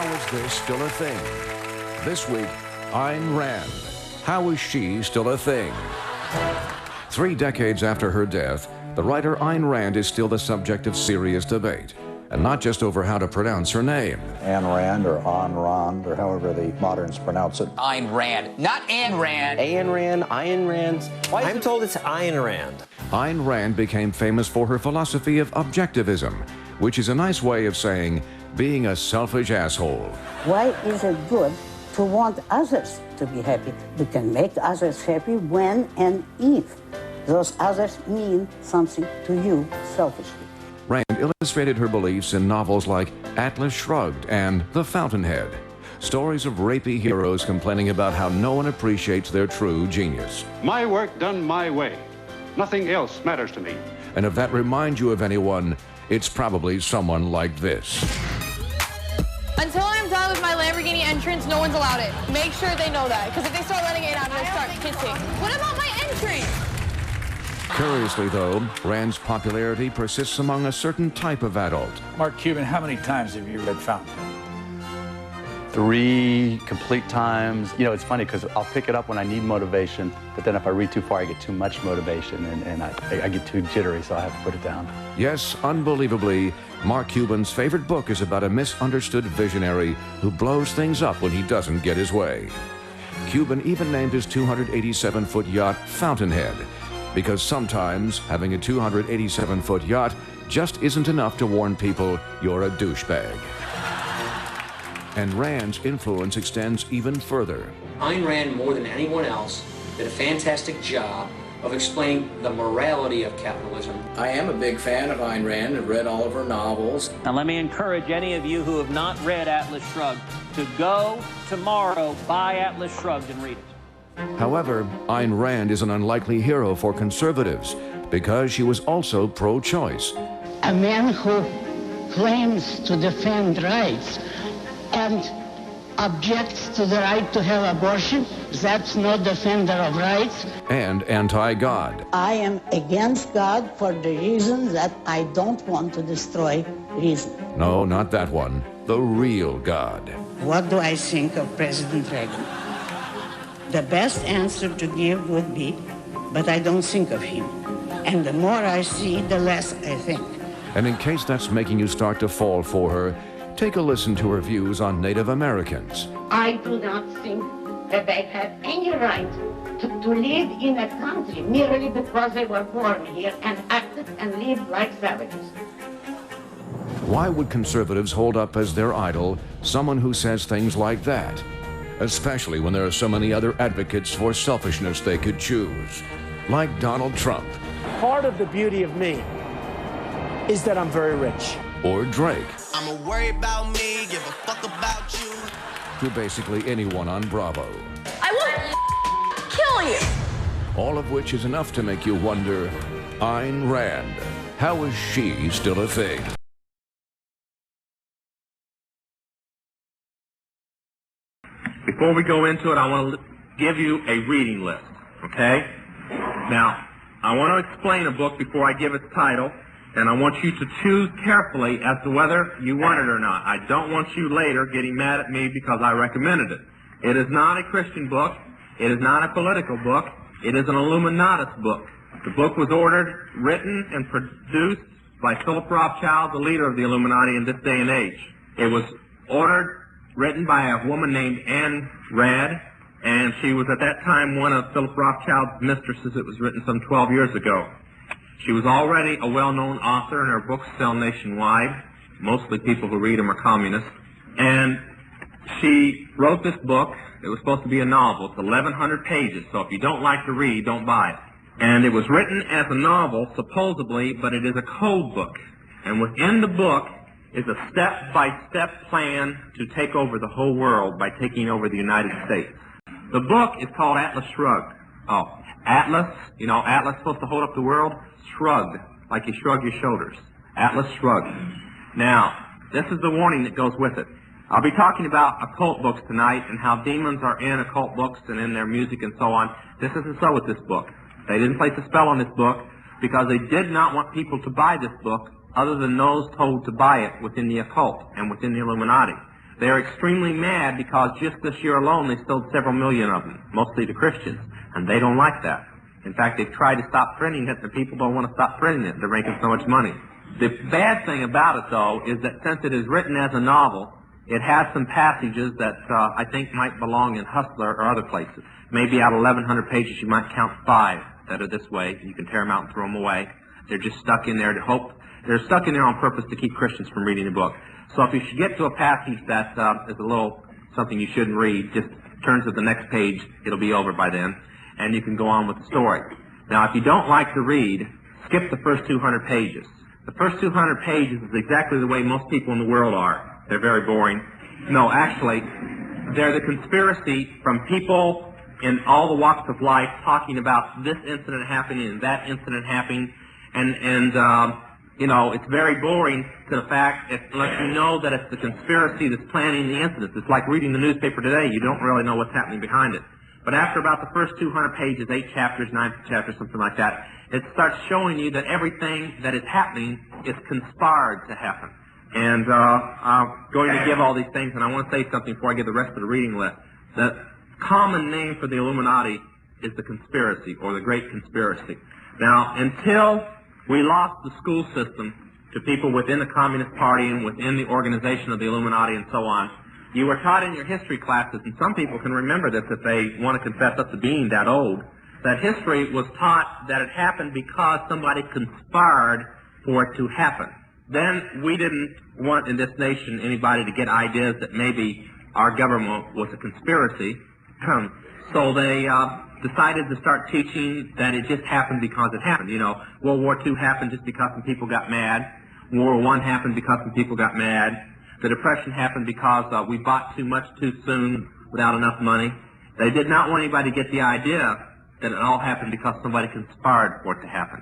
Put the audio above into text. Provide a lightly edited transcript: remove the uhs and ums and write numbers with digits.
is this still a thing? This week, Ayn Rand. How is she still a thing? 3 decades after her death, the writer Ayn Rand is still the subject of serious debate. And not just over how to pronounce her name. Ayn Rand or Ayn Rand or however the moderns pronounce it. Ayn Rand, not Ayn Rand. Ayn Rand, Ayn Rand. I'm told it's Ayn Rand. Ayn Rand became famous for her philosophy of objectivism, which is a nice way of saying being a selfish asshole. Why is it good to want others to be happy? You can make others happy when and if those others mean something to you selfishly. Rand illustrated her beliefs in novels like Atlas Shrugged and The Fountainhead, stories of rapey heroes complaining about how no one appreciates their true genius. My work done my way. Nothing else matters to me. And if that reminds you of anyone, it's probably someone like this. Until I'm done with my Lamborghini entrance, no one's allowed it. Make sure they know that, because if they start letting it out, they'll start kissing. What about my entrance? Curiously, though, Rand's popularity persists among a certain type of adult. Mark Cuban, how many times have you read Fountainhead? 3 complete times. You know, it's funny because I'll pick it up when I need motivation, but then if I read too far, I get too much motivation and I get too jittery, so I have to put it down. Yes, unbelievably, Mark Cuban's favorite book is about a misunderstood visionary who blows things up when he doesn't get his way. Cuban even named his 287-foot yacht Fountainhead, because sometimes having a 287-foot yacht just isn't enough to warn people you're a douchebag. And Rand's influence extends even further. Ayn Rand, more than anyone else, did a fantastic job of explaining the morality of capitalism. I am a big fan of Ayn Rand and read all of her novels. Now let me encourage any of you who have not read Atlas Shrugged to go tomorrow, buy Atlas Shrugged and read it. However, Ayn Rand is an unlikely hero for conservatives because she was also pro-choice. A man who claims to defend rights and objects to the right to have abortion, that's no defender of rights. And anti-God. I am against God for the reason that I don't want to destroy reason. No, not that one. The real God. What do I think of President Reagan? The best answer to give would be, but I don't think of him. And the more I see, the less I think. And in case that's making you start to fall for her, take a listen to her views on Native Americans. I do not think that they have any right to live in a country merely because they were born here and acted and lived like savages. Why would conservatives hold up as their idol someone who says things like that? Especially when there are so many other advocates for selfishness they could choose, like Donald Trump. Part of the beauty of me is that I'm very rich. Or Drake. I'ma worry about me, give a fuck about you. To basically anyone on Bravo. I will kill you. All of which is enough to make you wonder, Ayn Rand, how is she still a thing? Before we go into it, I want to give you a reading list, okay? Now, I want to explain a book before I give its title, and I want you to choose carefully as to whether you want it or not. I don't want you later getting mad at me because I recommended it. It is not a Christian book. It is not a political book. It is an Illuminati book. The book was ordered, written, and produced by Philip Rothschild, the leader of the Illuminati in this day and age. It was ordered, written by a woman named Ayn Rand, and she was at that time one of Philip Rothschild's mistresses. It was written some 12 years ago. She was already a well-known author, and her books sell nationwide. Mostly people who read them are communists. And she wrote this book. It was supposed to be a novel. It's 1,100 pages, so if you don't like to read, don't buy it. And it was written as a novel, supposedly, but it is a code book. And within the book is a step-by-step plan to take over the whole world by taking over the United States. The book is called Atlas Shrugged. Oh, Atlas, you know, Atlas supposed to hold up the world? Shrugged, like you shrug your shoulders. Atlas Shrugged. Now, this is the warning that goes with it. I'll be talking about occult books tonight and how demons are in occult books and in their music and so on. This isn't so with this book. They didn't place a spell on this book because they did not want people to buy this book other than those told to buy it within the occult and within the Illuminati. They're extremely mad because just this year alone they sold several million of them, mostly to Christians, and they don't like that. In fact, they've tried to stop printing it, and people don't want to stop printing it. They're making so much money. The bad thing about it, though, is that since it is written as a novel, it has some passages that I think might belong in Hustler or other places. Maybe out of 1,100 pages, you might count 5 that are this way. You can tear them out and throw them away. They're just stuck in there to hope. They're stuck in there on purpose to keep Christians from reading the book. So if you should get to a passage that is a little something you shouldn't read, just turn to the next page. It'll be over by then, and you can go on with the story. Now, if you don't like to read, skip the first 200 pages. The first 200 pages is exactly the way most people in the world are. They're very boring. No, actually, they're the conspiracy from people in all the walks of life talking about this incident happening and that incident happening, and you know, it's very boring to the fact, unless you know that it's the conspiracy that's planning the incidents. It's like reading the newspaper today. You don't really know what's happening behind it. But after about the first 200 pages, 8 chapters, 9 chapters, something like that, it starts showing you that everything that is happening is conspired to happen. And I'm going to give all these things, and I want to say something before I give the rest of the reading list. The common name for the Illuminati is the conspiracy, or the Great Conspiracy. Now, until we lost the school system to people within the Communist Party and within the organization of the Illuminati and so on, you were taught in your history classes, and some people can remember this if they want to confess up to being that old, that history was taught that it happened because somebody conspired for it to happen. Then we didn't want in this nation anybody to get ideas that maybe our government was a conspiracy, so they decided to start teaching that it just happened because it happened. You know, World War II happened just because some people got mad. World War I happened because some people got mad. The Depression happened because we bought too much too soon without enough money. They did not want anybody to get the idea that it all happened because somebody conspired for it to happen.